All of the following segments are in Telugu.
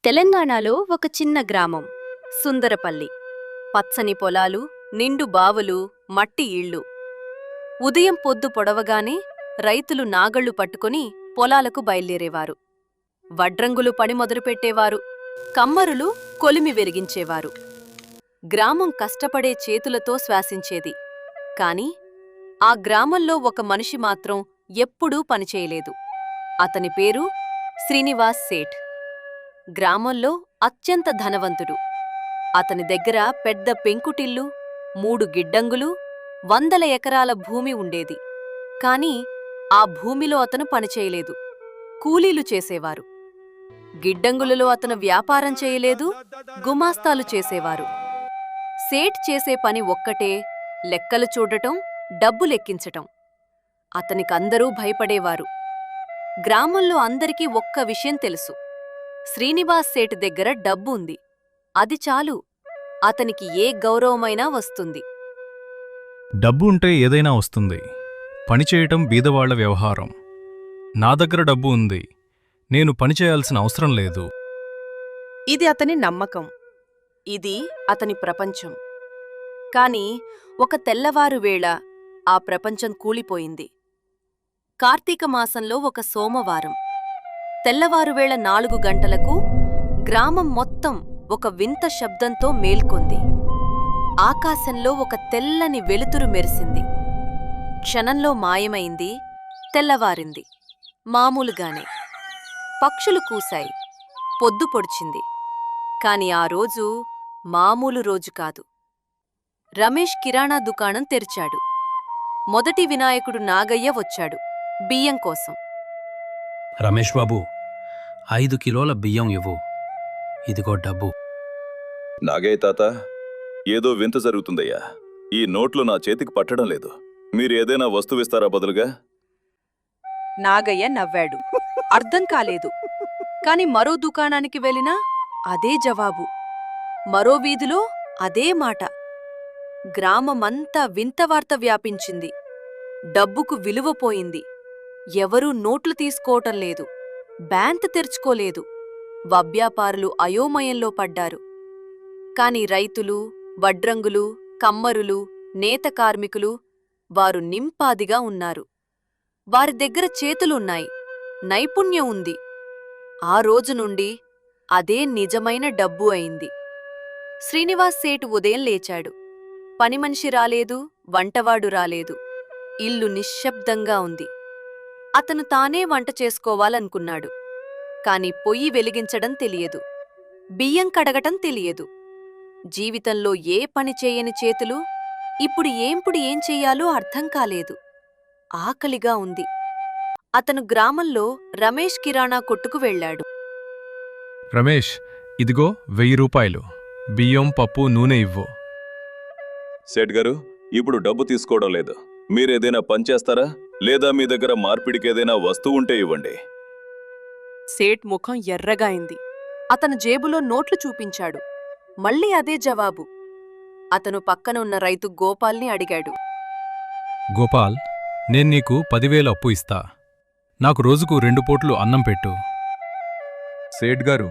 తెలంగాణలో ఒక చిన్న గ్రామం సుందరపల్లి. పచ్చని పొలాలు, నిండు బావులు, మట్టి ఇళ్ళు. ఉదయం పొద్దు పొడవగానే రైతులు నాగళ్లు పట్టుకుని పొలాలకు బయల్దేరేవారు. వడ్రంగులు పని మొదలుపెట్టేవారు. కమ్మరులు కొలిమి వెలిగించేవారు. గ్రామం కష్టపడే చేతులతో శ్వాసించేది. కాని ఆ గ్రామంలో ఒక మనిషి మాత్రం ఎప్పుడూ పనిచేయలేదు. అతని పేరు శ్రీనివాస్ సేఠ్. గ్రామంలో అత్యంత ధనవంతుడు. అతని దగ్గర పెద్ద పెంకుటిల్లు, 3 గిడ్డంగులు, 100 ఎకరాల భూమి ఉండేది. కాని ఆ భూమిలో అతను పనిచేయలేదు, కూలీలు చేసేవారు. గిడ్డంగులలో అతను వ్యాపారం చేయలేదు, గుమాస్తాలు చేసేవారు. సేఠ్ చేసే పని ఒక్కటే, లెక్కలు చూడటం, డబ్బు లెక్కించటం. అతనికందరూ భయపడేవారు. గ్రామంలో అందరికీ ఒక్క విషయం తెలుసు: శ్రీనివాస్ సేఠ్ దగ్గర డబ్బు ఉంది, అది చాలు, అతనికి ఏ గౌరవమైనా వస్తుంది. డబ్బు ఉంటే ఏదైనా వస్తుంది. పనిచేయటం బీదవాళ్ల వ్యవహారం. నా దగ్గర డబ్బు ఉంది, నేను పనిచేయాల్సిన అవసరం లేదు. ఇది అతని నమ్మకం. ఇది అతని ప్రపంచం. కాని ఒక తెల్లవారువేళ ఆ ప్రపంచం కూలిపోయింది. కార్తీక మాసంలో ఒక సోమవారం తెల్లవారువేళ 4 గంటలకు గ్రామం మొత్తం ఒక వింత శబ్దంతో మేల్కొంది. ఆకాశంలో ఒక తెల్లని వెలుతురు మెరిసింది. క్షణంలో మాయమైంది. తెల్లవారింది. మామూలుగానే పక్షులు కూశాయి. పొద్దు పొడిచింది. కాని ఆ రోజు మామూలు రోజు కాదు. రమేష్ కిరాణా దుకాణం తెరిచాడు. మొదటి వినాయకుడు నాగయ్య వచ్చాడు బియ్యం కోసం. రమేష్ బాబు, 5 కిలోల బియ్యం ఇవ్వు. ఇదిగో డబ్బు. నాగయ్య తాత, ఏదో వింత జరుగుతుందయ్యా. ఈ నోట్లు నా చేతికి పట్టడం లేదు. మీరు ఏదైనా వస్తువిస్తారా బదులుగా? నాగయ్య నవ్వాడు. అర్థం కాలేదు. కాని మరో దుకాణానికి వెళ్ళినా అదే జవాబు. మరో వీధిలో అదే మాట. గ్రామమంతా వింత వార్త వ్యాపించింది. డబ్బుకు విలువ పోయింది. ఎవరూ నోట్లు తీసుకోవటం లేదు. బ్యాంక్ తెరుచుకోలేదు. వవ్యాపారులు అయోమయంలో పడ్డారు. కాని రైతులు, వడ్రంగులు, కమ్మరులు, నేత కార్మికులు వారు నింపాదిగా ఉన్నారు. వారి దగ్గర చేతులున్నాయి, నైపుణ్యం ఉంది. ఆ రోజు నుండి అదే నిజమైన డబ్బు అయింది. శ్రీనివాస్ సేఠు ఉదయం లేచాడు. పనిమనిషి రాలేదు, వంటవాడు రాలేదు. ఇల్లు నిశ్శబ్దంగా ఉంది. అతను తానే వంట చేసుకోవాలనుకున్నాడు. కాని పొయ్యి వెలిగించడం తెలియదు, బియ్యం కడగటం తెలియదు. జీవితంలో ఏ పని చేయని చేతులు ఇప్పుడు ఏం చెయ్యాలో అర్థం కాలేదు. ఆకలిగా ఉంది. అతను గ్రామంలో రమేష్ కిరాణా కొట్టుకు వెళ్లాడు. రమేష్, ఇదిగో 1000 రూపాయలు. బియ్యం, పప్పు, నూనె ఇవ్వు. సేట్ గారు, ఇప్పుడు డబ్బు తీసుకోవడం లేదు. మీరేదైనా పని చేస్తారా? లేదా మీ దగ్గర మార్పిడికేదైనా వస్తువు ఉంటే ఇవ్వండి. సేఠ్ ముఖం ఎర్రగా అయింది. అతను జేబులో నోట్లు చూపించాడు. మళ్ళీ అదే జవాబు. అతను పక్కన ఉన్న రైతు గోపాల్ని అడిగాడు. గోపాల్, నేను నీకు 10,000 అప్పు ఇస్తా. నాకు రోజుకు 2 పూట్లు అన్నం పెట్టు. సేట్ గారు,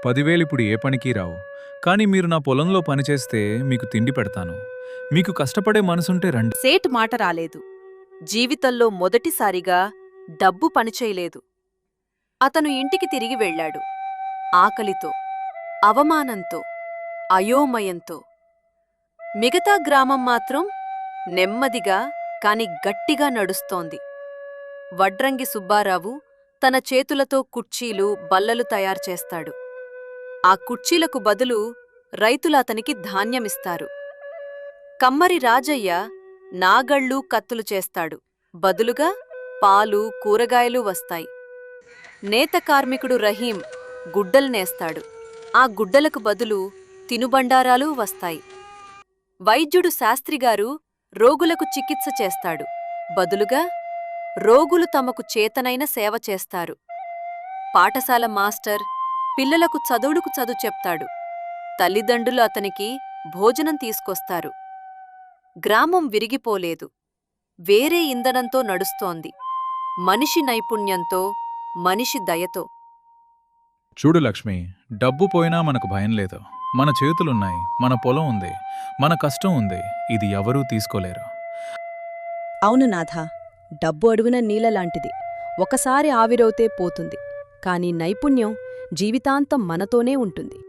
10,000 ఇప్పుడు ఏ పనికి రావు. కానీ మీరు నా పొలంలో పనిచేస్తే మీకు తిండి పెడతాను. మీకు కష్టపడే మనసుంటే రండి. సేఠ్ మాట రాలేదు. జీవితంలో మొదటిసారిగా డబ్బు పనిచేయలేదు. అతను ఇంటికి తిరిగి వెళ్లాడు. ఆకలితో, అవమానంతో, అయోమయంతో. మిగతా గ్రామం మాత్రం నెమ్మదిగా కాని గట్టిగా నడుస్తోంది. వడ్రంగి సుబ్బారావు తన చేతులతో కుర్చీలు, బల్లలు తయారుచేస్తాడు. ఆ కుర్చీలకు బదులు రైతులు అతనికి ధాన్యమిస్తారు. కమ్మరి రాజయ్య నాగళ్ళు, కత్తులు చేస్తాడు. బదులుగా పాలు, కూరగాయలు వస్తాయి. నేత కార్మికుడు రహీం గుడ్డలు నేస్తాడు. ఆ గుడ్డలకు బదులు తినుబండారాలు వస్తాయి. వైద్యుడు శాస్త్రిగారు రోగులకు చికిత్స చేస్తాడు. బదులుగా రోగులు తమకు చేతనైన సేవ చేస్తారు. పాఠశాల మాస్టర్ పిల్లలకు చదువు చెప్తాడు. తల్లిదండ్రులు అతనికి భోజనం తీసుకొస్తారు. గ్రామం విరిగిపోలేదు. వేరే ఇంధనంతో నడుస్తోంది. మనిషి నైపుణ్యంతో, మనిషి దయతో. చూడు లక్ష్మి, డబ్బు పోయినా మనకు భయం లేదు. మన చేతులున్నాయి, మన పొలం ఉంది, మన కష్టం ఉంది. ఇది ఎవరూ తీసుకోలేరు. అవును నాథా, డబ్బు అడుగున నీళ్ళలాంటిది. ఒకసారి ఆవిరవుతే పోతుంది, కాని నైపుణ్యం జీవితాంతం మనతోనే ఉంటుంది.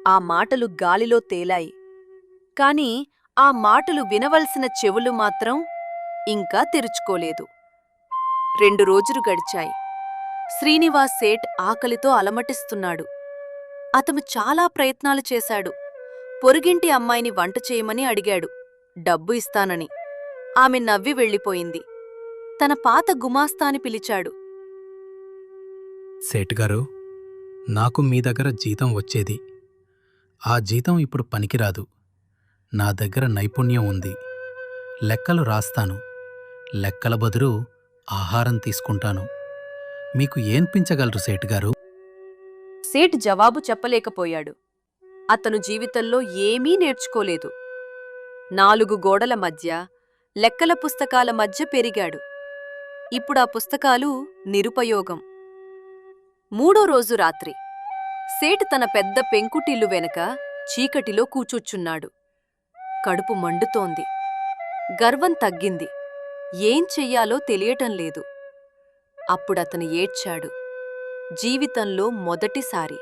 ఆ మాటలు గాలిలో తేలాయి. కాని ఆ మాటలు వినవలసిన చెవులు మాత్రం ఇంకా తెరుచుకోలేదు. 2 రోజులు గడిచాయి. శ్రీనివాస్ సేఠ్ ఆకలితో అలమటిస్తున్నాడు. అతను చాలా ప్రయత్నాలు చేశాడు. పొరుగింటి అమ్మాయిని వంట చేయమని అడిగాడు, డబ్బు ఇస్తానని. ఆమె నవ్వి వెళ్ళిపోయింది. తన పాత గుమాస్తాని పిలిచాడు. సేట్ గారు, నాకు మీ దగ్గర జీతం వచ్చేది. ఆ జీతం ఇప్పుడు పనికిరాదు. నా దగ్గర నైపుణ్యం ఉంది. లెక్కలు రాస్తాను. లెక్కల బదులు ఆహారం తీసుకుంటాను. మీకు ఏన్పించగలరు సేట్ గారు? సేఠ్ జవాబు చెప్పలేకపోయాడు. అతను జీవితంలో ఏమీ నేర్చుకోలేదు. 4 గోడల మధ్య, లెక్కల పుస్తకాల మధ్య పెరిగాడు. ఇప్పుడా పుస్తకాలు నిరుపయోగం. 3వ రోజు రాత్రి సేఠ్ తన పెద్ద పెంకుటిల్లు వెనక చీకటిలో కూచొచ్చున్నాడు. కడుపు మండుతోంది. గర్వం తగ్గింది. ఏం చెయ్యాలో తెలియటం లేదు. అప్పుడతను ఏడ్చాడు. జీవితంలో మొదటిసారి.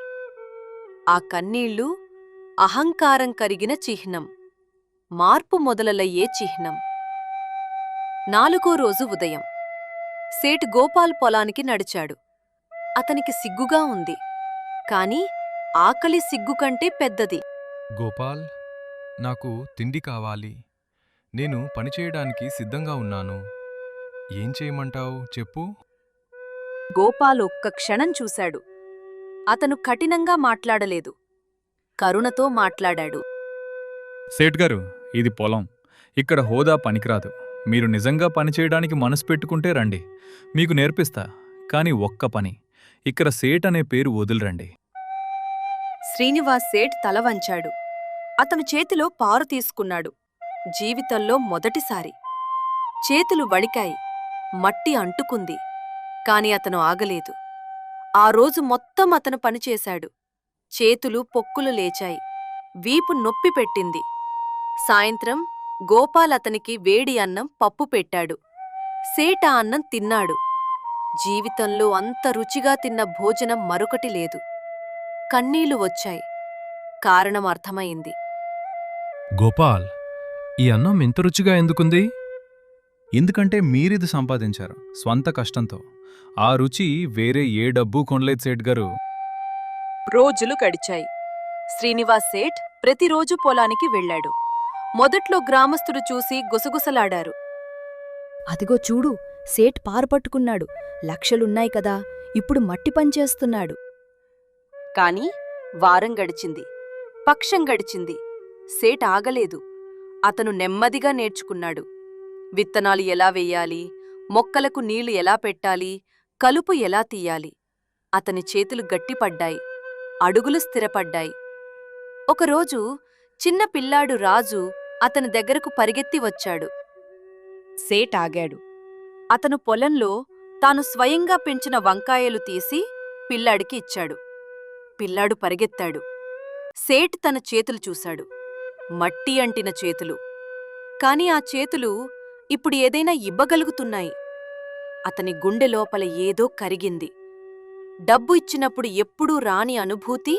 ఆ కన్నీళ్లు అహంకారం కరిగిన చిహ్నం, మార్పు మొదలయ్యే చిహ్నం. 4వ రోజు ఉదయం సేఠ్ గోపాల్ పొలానికి నడిచాడు. అతనికి సిగ్గుగా ఉంది. కాని ఆకలి సిగ్గు కంటే పెద్దది. గోపాల్, నాకు తిండి కావాలి. నేను పనిచేయడానికి సిద్ధంగా ఉన్నాను. ఏం చేయమంటావు చెప్పు? గోపాల్ ఒక్క క్షణం చూశాడు. అతను కఠినంగా మాట్లాడలేదు. కరుణతో మాట్లాడాడు. సేట్ గారు, ఇది పొలం. ఇక్కడ హోదా పనికిరాదు. మీరు నిజంగా పనిచేయడానికి మనసు పెట్టుకుంటే రండి, మీకు నేర్పిస్తా. కాని ఒక్క పని, ఇక్కడ సేట్ అనే పేరు వదిలిరండి. శ్రీనివాస్ సేఠ్ తల వంచాడు. అతను చేతిలో పారు తీసుకున్నాడు. జీవితంలో మొదటిసారి. చేతులు వణికాయి. మట్టి అంటుకుంది. కాని అతను ఆగలేదు. ఆ రోజు మొత్తం అతను పనిచేశాడు. చేతులు పొక్కులు లేచాయి. వీపు నొప్పి పెట్టింది. సాయంత్రం గోపాల్ అతనికి వేడి అన్నం, పప్పు పెట్టాడు. సేఠ్ ఆ అన్నం తిన్నాడు. జీవితంలో అంత రుచిగా తిన్న భోజనం మరొకటి లేదు. కన్నీళ్లు వచ్చాయి. కారణం అర్థమైంది. గోపాల్, ఈ అన్నం ఇంత రుచిగా ఎందుకుంది? ఎందుకంటే మీరిది సంపాదించారు స్వంత కష్టంతో. ఆ రుచి వేరే ఏ డబ్బు కొనలేదు సేట్ గారు. రోజులు గడిచాయి. శ్రీనివాస్ సేఠ్ ప్రతిరోజు పొలానికి వెళ్ళాడు. మొదట్లో గ్రామస్తులు చూసి గుసగుసలాడారు. అదిగో చూడు, సేట్ పారుపట్టుకున్నాడు. లక్షలున్నాయి కదా, ఇప్పుడు మట్టి పనిచేస్తున్నాడు. కాని వారం గడిచింది. పక్షం గడిచింది. సేఠ్ ఆగలేదు. అతను నెమ్మదిగా నేర్చుకున్నాడు. విత్తనాలు ఎలా వెయ్యాలి, మొక్కలకు నీళ్లు ఎలా పెట్టాలి, కలుపు ఎలా తీయాలి. అతని చేతులు గట్టిపడ్డాయి. అడుగులు స్థిరపడ్డాయి. ఒకరోజు చిన్న పిల్లాడు రాజు అతని దగ్గరకు పరిగెత్తి వచ్చాడు. సేఠ్ ఆగాడు. అతను పొలంలో తాను స్వయంగా పెంచిన వంకాయలు తీసి పిల్లాడికి ఇచ్చాడు. పిల్లాడు పరిగెత్తాడు. సేఠ్ తన చేతులు చూశాడు. మట్టి అంటిన చేతులు. కాని ఆ చేతులు ఇప్పుడు ఏదైనా ఇవ్వగలుగుతున్నాయి. అతని గుండె లోపల ఏదో కరిగింది. డబ్బు ఇచ్చినప్పుడు ఎప్పుడూ రాని అనుభూతి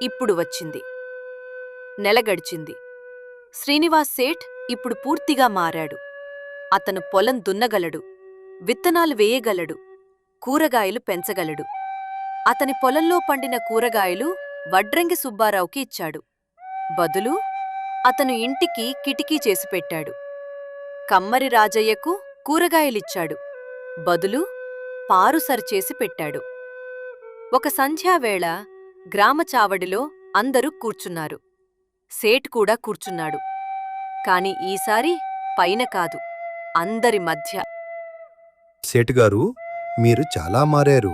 ఇప్పుడు వచ్చింది. నెల గడిచింది. శ్రీనివాస్ సేఠ్ ఇప్పుడు పూర్తిగా మారాడు. అతను పొలం దున్నగలడు, విత్తనాలు వేయగలడు, కూరగాయలు పెంచగలడు. అతని పొలంలో పండిన కూరగాయలు వడ్రంగి సుబ్బారావుకి ఇచ్చాడు. బదులు అతను ఇంటికి కిటికీ చేసి పెట్టాడు. కమ్మరి రాజయ్యకు కూరగాయలిచ్చాడు. బదులు పారు సరిచేసి పెట్టాడు. ఒక సంధ్యావేళ గ్రామ చావడిలో అందరూ కూర్చున్నారు. సేఠ్ కూడా కూర్చున్నాడు. కాని ఈసారి పైన కాదు, అందరి మధ్య. సేటుగారు, మీరు చాలా మారారు.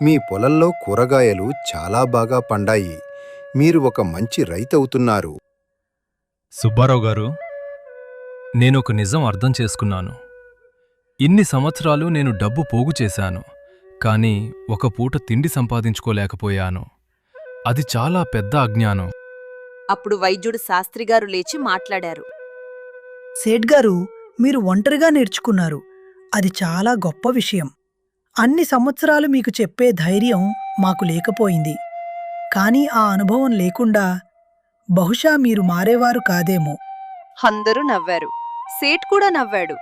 మీ పొలంలో కూరగాయలు చాలా బాగా పండాయి. మీరు ఒక మంచి రైతవుతున్నారు. సుబ్బారావు గారు, నేనొక నిజం అర్థం చేసుకున్నాను. ఇన్ని సంవత్సరాలు నేను డబ్బు పోగు చేశాను. కాని ఒక పూట తిండి సంపాదించుకోలేకపోయాను. అది చాలా పెద్ద అజ్ఞానం. అప్పుడు వైద్యుడు శాస్త్రిగారు లేచి మాట్లాడారు. సేట్ గారు, మీరు ఒంటరిగా నేర్చుకున్నారు. అది చాలా గొప్ప విషయం. అన్ని సంవత్సరాలు మీకు చెప్పే ధైర్యం మాకు లేకపోయింది. కానీ ఆ అనుభవం లేకుండా బహుశా మీరు మారేవారు కాదేమో. అందరూ నవ్వారు. సేట్ కూడా నవ్వాడు.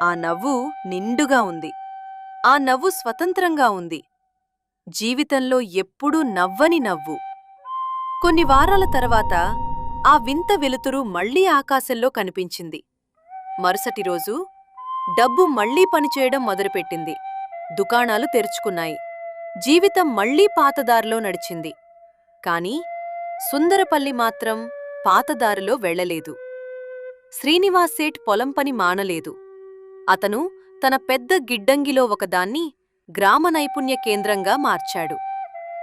ఆ నవ్వు నిండుగా ఉంది. ఆ నవ్వు స్వతంత్రంగా ఉంది. జీవితంలో ఎప్పుడూ నవ్వని నవ్వు. కొన్ని వారాల తర్వాత ఆ వింత వెలుతురు మళ్లీ ఆకాశంలో కనిపించింది. మరుసటి రోజు డబ్బు మళ్లీ పనిచేయడం మొదలుపెట్టింది. దుకాణాలు తెరుచుకున్నాయి. జీవితం మళ్లీ పాతదారిలో నడిచింది. కాని సుందరపల్లి మాత్రం పాతదారిలో వెళ్లలేదు. శ్రీనివాస్ సేట్ పొలం పని మానలేదు. అతను తన పెద్ద గిడ్డంగిలో ఒకదాన్ని గ్రామ నైపుణ్య కేంద్రంగా మార్చాడు.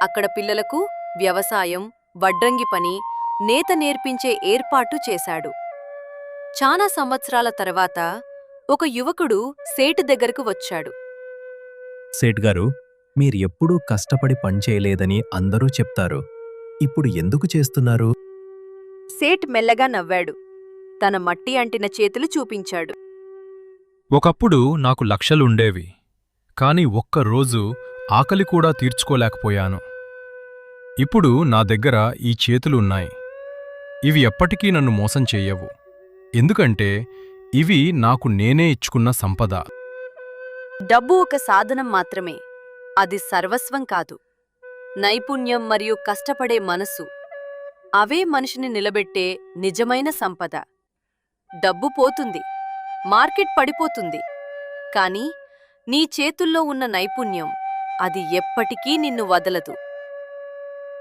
అక్కడ పిల్లలకు వ్యవసాయం, వడ్రంగి పని, నేత నేర్పించే ఏర్పాటు చేశాడు. చాలా సంవత్సరాల తర్వాత ఒక యువకుడు సేటు దగ్గరకు వచ్చాడు. సేట్ గారు, మీరు ఎప్పుడూ కష్టపడి పనిచేయలేదని అందరూ చెప్తారు. ఇప్పుడు ఎందుకు చేస్తున్నారు? సేట్ మెల్లగా నవ్వాడు. తన మట్టి అంటిన చేతులు చూపించాడు. ఒకప్పుడు నాకు లక్షలుండేవి. కాని ఒక్కరోజు ఆకలి కూడా తీర్చుకోలేకపోయాను. ఇప్పుడు నా దగ్గర ఈ చేతులున్నాయి. ఇవి ఎప్పటికీ నన్ను మోసం చెయ్యవు. ఎందుకంటే ఇవి నాకు నేనే ఇచ్చుకున్న సంపద. డబ్బు ఒక సాధనం మాత్రమే. అది సర్వస్వం కాదు. నైపుణ్యం మరియు కష్టపడే మనసు, అవే మనిషిని నిలబెట్టే నిజమైన సంపద. డబ్బు పోతుంది, మార్కెట్ పడిపోతుంది. కాని నీ చేతుల్లో ఉన్న నైపుణ్యం, అది ఎప్పటికీ నిన్ను వదలదు.